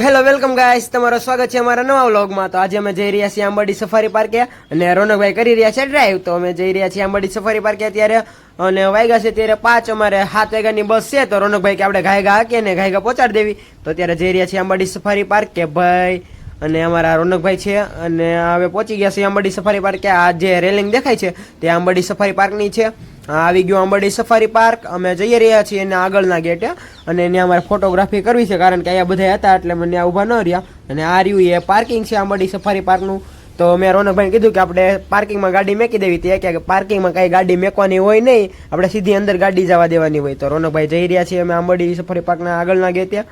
Hello welcome guys, તમારું સ્વાગત છે અમારા નવા વ્લોગમાં। તો આજે અમે જઈ રહ્યા છીએ આંબાડી સફારી પાર્કે અને રોનકભાઈ કરી રહ્યા છે ડ્રાઈવ। તો અમે જઈ રહ્યા છીએ આંબાડી સફારી પાર્કે અત્યારે અને વાગ્યા છે ત્યારે 5, અમારે 7 વાગ્યાની બસ છે। તો રોનકભાઈ કે આપણે ઘાયગા હાકીએ ને ઘાયગા પહોંચાડી દેવી। તો અત્યારે જઈ રહ્યા છીએ આંબાડી સફારી પાર્કે ભાઈ, અને અમારા રોનકભાઈ છે અને હવે પહોંચી ગયા છે આંબાડી સફારી પાર્કે। આ જે રેલિંગ દેખાય છે તે આંબાડી સફારી પાર્કની છે। આવી ગયો આંબાડી સફારી પાર્ક, અમે જઈ રહ્યા છીએ એના આગળના ગેટે અને ત્યાં અમારે ફોટોગ્રાફી કરવી છે કારણ કે અહીંયા બધા હતા એટલે મને ત્યાં ઊભા ન રહ્યા। અને આ રહ્યું એ પાર્કિંગ છે આંબાડી સફારી પાર્કનું। તો મેં રોનકભાઈને કીધું કે આપણે પાર્કિંગમાં ગાડી મેકી દેવી, તે કે પાર્કિંગમાં કાંઈ ગાડી મેકવાની હોય નહીં, આપણે સીધી અંદર ગાડી જવા દેવાની હોય। તો રોનકભાઈ જઈ રહ્યા છીએ અમે આંબાડી સફારી પાર્કના આગળના ગેટે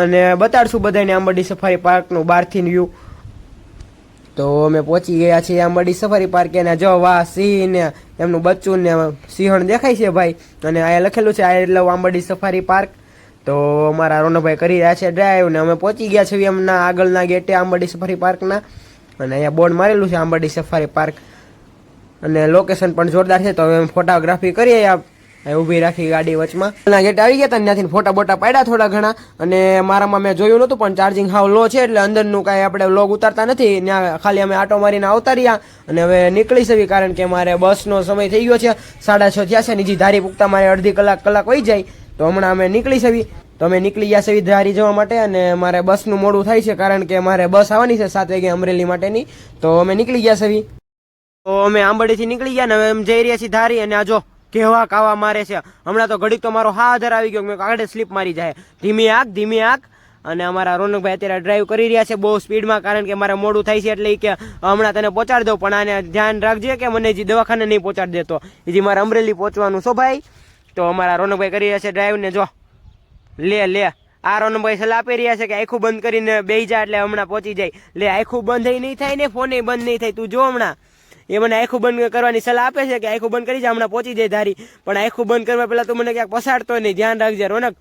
અને બતાડશું બધાને આંબાડી સફારી પાર્કનું બહારથી વ્યૂ। તો અમે પહોંચી ગયા છીએ આંબાડી સફારી પાર્કે ને જો વાહ સિંહ ને એમનું બચ્ચું ને સિંહણ દેખાય છે ભાઈ, અને અહીંયા લખેલું છે આઈ લવ આંબાડી સફારી પાર્ક। તો અમારા રોનકભાઈ કરી રહ્યા છે ડ્રાઈવ ને અમે પહોંચી ગયા છીએ એમના આગળના ગેટે આંબાડી સફારી પાર્કના, અને અહીંયા બોર્ડ મારેલું છે આંબાડી સફારી પાર્ક અને લોકેશન પણ જોરદાર છે। તો હવે ફોટોગ્રાફી કરીએ, ઊભી રાખી ગાડી વચમાં ગેટ આવી ગયા હતા, ત્યાંથી ફોટા બોટા પાડ્યા થોડા ઘણા, અને મારામાં મેં જોયું નહોતું પણ ચાર્જિંગ હાવ લો છે એટલે અંદરનું કાંઈ આપણે વ્લોગ ઉતારતા નથી। ત્યાં ખાલી અમે આટો મારીને આવતા રહ્યા અને હવે નીકળી શકીએ કારણ કે મારે બસનો સમય થઈ ગયો છે, 6:30 થયા છે, નીચી ધારી પૂગતા મારે અડધી કલાક વહી જાય। તો હમણાં અમે નીકળી શકીએ, તો અમે નીકળી ગયા છીએ ધારી જવા માટે અને મારે બસનું મોડું થાય છે કારણ કે મારે બસ આવવાની છે 7 વાગે અમરેલી માટેની। તો અમે નીકળી ગયા છીએ, તો અમે આંબાડીથી નીકળી ગયા ને હવે અમે જઈ રહ્યા છીએ ધારી। અને આ જો કેવા કાવા મારે છે, હમણાં તો ઘડીક તો મારો હાજર આવી ગયો, મેં આગળ સ્લીપ મારી જાય, ધીમી આંખ। અને અમારા રોનકભાઈ અત્યારે ડ્રાઈવ કરી રહ્યા છે બહુ સ્પીડમાં કારણ કે મારે મોડું થાય છે એટલે કે હમણાં તને પહોંચાડી દઉં, પણ આને ધ્યાન રાખજે કે મને જે દવાખાને નહીં પહોંચાડી દેતો, એ મારે અમરેલી પહોંચવાનું છો ભાઈ। તો અમારા રોનકભાઈ કરી રહ્યા છે ડ્રાઈવ ને જો લે આ રોનકભાઈ સલાહ આપી રહ્યા છે કે આખું બંધ કરીને બેસી જાય એટલે હમણાં પહોંચી જાય। લે આખું બંધ નહીં થાય ને ફોને બંધ નહીં થાય, તું જો હમણાં એ મને આખું બંધ કરવાની સલાહ આપે છે કે આખું બંધ કરી જાય હમણાં પહોંચી જાય ધારી, પણ આખું બંધ કરવા પહેલાં તું મને ક્યાંક પસાડતો નહીં, ધ્યાન રાખજે રોનક।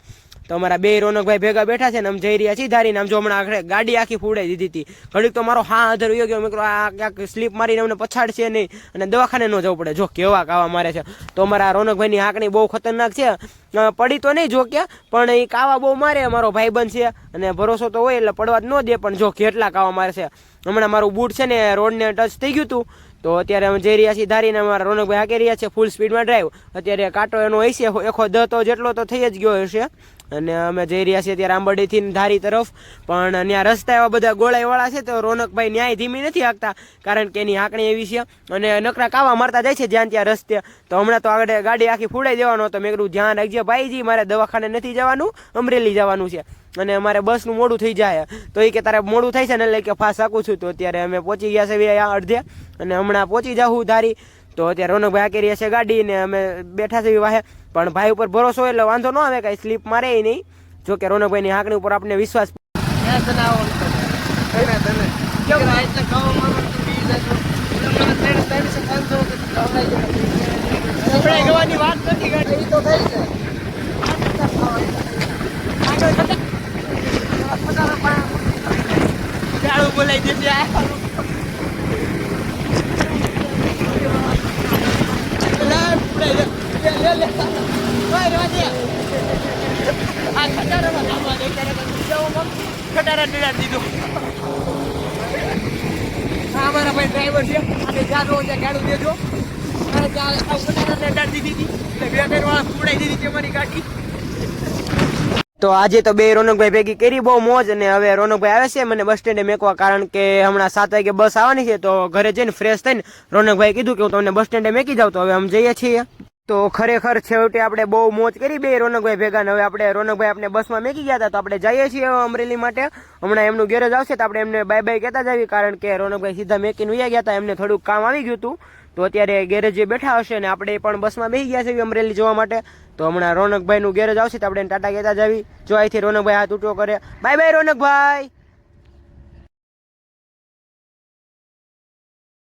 તો અમારા બે રોનકભાઈ ભેગા બેઠા છે ને અમે જઈ રહ્યા છીએ ધારીને। આમ જો હમણાં આગળ ગાડી આખી ફૂડાઈ દીધી હતી, ઘડીક તો મારો હાજર વયો ગયો, મેં કહ્યું આ ક્યાંક સ્લીપ મારીને અમને પછાડશે નહીં અને દવાખાને ન જવું પડે। જો કેવા કાવા મારે છે, તો અમારા રોનકભાઈની આંકણી બહુ ખતરનાક છે, પડી તો નહીં જો કે પણ એ કાવા બહુ મારે, અમારો ભાઈબંધ છે અને ભરોસો તો હોય એટલે પડવા જ ન દે, પણ જો કેટલા કાવા મારે છે। હમણાં મારું બૂટ છે ને રોડને ટચ થઈ ગયું હતું, તો અત્યારે અમે જઈ રહ્યા છીએ ધારીને અમારા રોનકભાઈ હાકી રહ્યા છે ફૂલ સ્પીડમાં ડ્રાઈવ। અત્યારે કાંટો એનો હશે એખો દતો જેટલો તો થઈ જ ગયો હશે, અને અમે જઈ રહ્યા છીએ અત્યારે આંબાડીથી ધારી તરફ, પણ ત્યાં રસ્તા એવા બધા ગોળાઈવાળા છે તો રોનકભાઈ ન્યાય ધીમી નથી હાંકતા કારણ કે એની આંકણી એવી છે અને નકરા કાવા મારતા જાય છે જ્યાં ત્યાં રસ્તે। તો હમણાં તો આગળ ગાડી આખી ફૂડાઈ દેવાનો હતો, મેં કીધું ધ્યાન રાખજે ભાઈજી, મારે દવાખાને નથી જવાનું, અમરેલી જવાનું છે અને મારે બસનું મોડું થઈ જાય। તો એ કે તારે મોડું થાય છે ને એટલે કે ફાસ હાકું છું। તો અત્યારે અમે પહોંચી ગયા છે અડધે અને હમણાં પહોંચી જાઉં ધારી। તો અત્યારે રોનકભાઈ હાકી રહ્યા છે ગાડી ને અમે બેઠા છે વાહે, પણ ભાઈ ઉપર ભરોસો એટલે વાંધો ન આવે, કાંઈ સ્લીપ મારે નહીં। જો કે રોનકભાઈની હાંકણી ઉપર આપણે વિશ્વાસ બોલાઈ દેશે અમારા ભાઈ ડ્રાઈવર છે અને જ્યાં રહો ત્યાં ગાડું દેજો, ત્યાં દીધી હતી એટલે 2 વાળા ફૂડાઈ દીધી હતી અમારી ગાડી। તો આજે તો બે રોનકભાઈ ભેગી કરી બહુ મોજ, અને હવે રોનકભાઈ આવે છે મને બસ સ્ટેન્ડે મેકવા કારણ કે હમણાં 7 વાગે બસ આવવાની છે। તો ઘરે જઈને ફ્રેશ થઈને રોનકભાઈ કીધું કે હું તમને બસ સ્ટેન્ડે મેકી જાઉં, તો હવે અમે જઈએ છીએ। તો ખરેખર છેવટે આપણે બહુ મોજ કરી બે રોનકભાઈ ભેગા ને હવે આપણે રોનકભાઈ આપણે બસમાં મેકી ગયા હતા, તો આપણે જઈએ છીએ અમરેલી માટે। હમણાં એમનું ગેરેજ આવશે તો આપણે એમને બાય બાય કહેતા જઈએ કારણ કે રોનકભાઈ સીધા મેકીને વયા ગયા હતા, એમને થોડુંક કામ આવી ગયું હતું, તો અત્યારે ગેરેજે બેઠા હશે ને આપણે પણ બસમાં બેસી ગયા છે અમરેલી જવા માટે। તો હમણાં રોનકભાઈનું ગેરેજ આવશે તો આપણે ટાટા કહેતા જાવી। જો અહીંથી રોનકભાઈ હાથ ઊંચો કરે, બાય બાય રોનકભાઈ।